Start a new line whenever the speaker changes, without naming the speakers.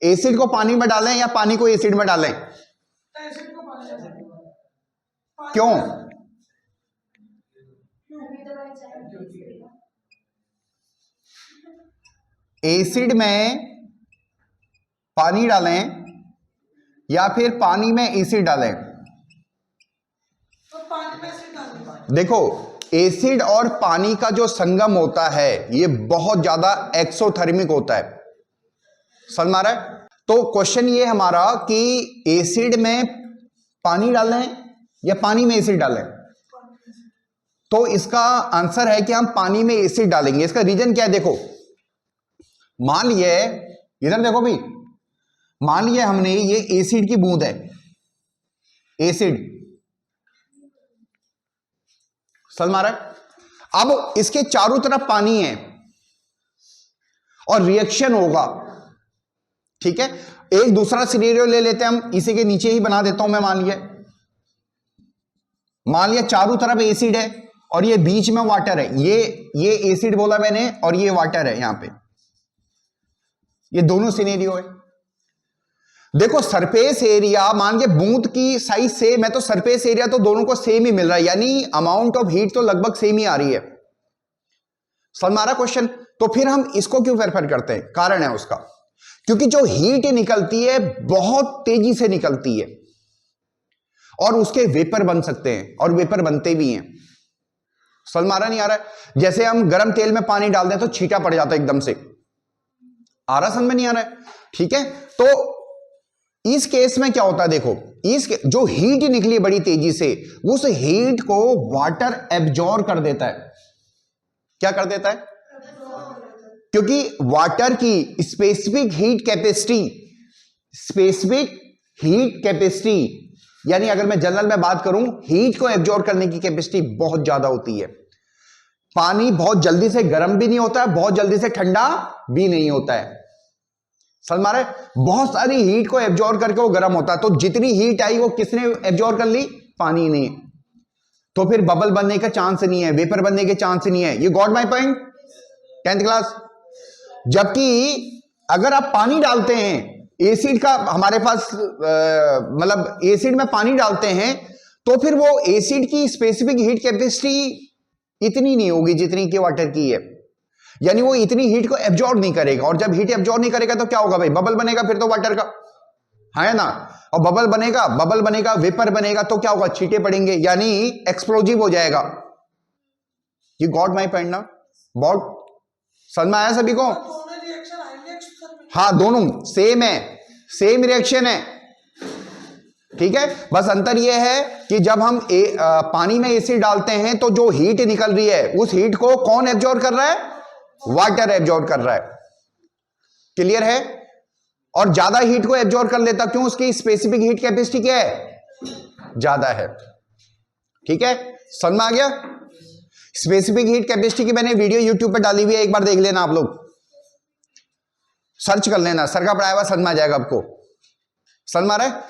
Acid को पानी में डालें या पानी को एसिड में डालें? क्यों? एसिड में पानी डालें या फिर पानी में एसिड डालें?
तो पानी में एसिड डालें।
देखो, एसिड और पानी का जो संगम होता है ये बहुत ज्यादा एक्सोथर्मिक होता है, समझ में आ रहा है? तो क्वेश्चन ये हमारा कि एसिड में पानी डालें या पानी में एसिड डालें, तो इसका आंसर है कि हम पानी में एसिड डालेंगे। इसका रीजन क्या है? देखो, मान लिए, इधर देखो भी, मान लिए हमने ये एसिड की बूंद है, एसिड, समझ में आ रहा है? अब इसके चारों तरफ पानी है और रिएक्शन होगा, ठीक है? एक दूसरा सिनेरियो ले लेते हैं हम, इसी के नीचे ही बना देता हूं मैं। मान लिया चारों तरफ एसिड है और ये बीच में वाटर है। ये एसिड बोला मैंने और ये वाटर है, यहां पे ये दोनों सिनेरियो है। देखो, सरफेस एरिया, मान के बूंद की साइज सेम है तो सरफेस एरिया तो दोनों को सेम ही मिल रहा है, यानी अमाउंट ऑफ हीट तो लगभग सेम ही आ रही है। समझ में आ रहा क्वेश्चन? तो फिर हम इसको क्यों प्रेफर करते हैं? कारण है उसका, क्योंकि जो हीट निकलती है बहुत तेजी से निकलती है और उसके वेपर बन सकते हैं और वेपर बनते भी हैं। समझ में आ रहा नहीं आ रहा है? जैसे हम गर्म तेल में पानी डाल दें तो छींटा पड़ जाता है एकदम से, आ रहा समझ में नहीं आ रहा है? ठीक है, तो इस केस में क्या होता है? देखो, जो हीट निकली बड़ी तेजी से, उस हीट को वाटर एब्जॉर्ब कर देता है। क्या कर देता है? क्योंकि वाटर की स्पेसिफिक हीट कैपेसिटी, यानी अगर मैं जनरल में बात करूं, हीट को एब्जॉर्ब करने की कैपेसिटी बहुत ज्यादा होती है। पानी बहुत जल्दी से गर्म भी नहीं होता है, बहुत जल्दी से ठंडा भी नहीं होता है। समझ में आ रहा है? बहुत सारी हीट को एब्जॉर्ब करके वो गर्म होता है। तो जितनी हीट आई वो किसने एब्जॉर्ब कर ली? पानी ने। तो फिर बबल बनने का चांस नहीं है, वेपर बनने के चांस नहीं है। You got my point? 10th class. जबकि अगर आप पानी डालते हैं, एसिड का हमारे पास मतलब एसिड में पानी डालते हैं, तो फिर वो एसिड की स्पेसिफिक हीट कैपेसिटी इतनी नहीं होगी जितनी कि वाटर की है, यानी वो इतनी हीट को एब्जॉर्ब नहीं करेगा। और जब हीट एब्जॉर्ब नहीं करेगा तो क्या होगा भाई? बबल बनेगा फिर तो वाटर का, है ना? और बबल बनेगा, वेपर बनेगा, तो क्या होगा? छींटे पड़ेंगे, यानी एक्सप्लोजिव हो जाएगा। यू गॉट माय पॉइंट ना? बहुत समझ में आया सभी को? हाँ, दोनों सेम है, सेम रिएक्शन है, ठीक है। बस अंतर यह है कि जब हम पानी में एसिड डालते हैं तो जो हीट निकल रही है उस हीट को कौन एब्जॉर्ब कर रहा है? वाटर एब्जॉर्ब कर रहा है। क्लियर है? और ज्यादा हीट को एब्जॉर्ब कर लेता, क्यों? उसकी स्पेसिफिक हीट कैपेसिटी क्या है? ज्यादा है, ठीक है। समझ में आ गया? स्पेसिफिक हीट कैपेसिटी की मैंने वीडियो यूट्यूब पर डाली हुई है, एक बार देख लेना, आप लोग सर्च कर लेना, सर का पढ़ाया हुआ समझ में आ जाएगा आपको। समझ में आ रहा है?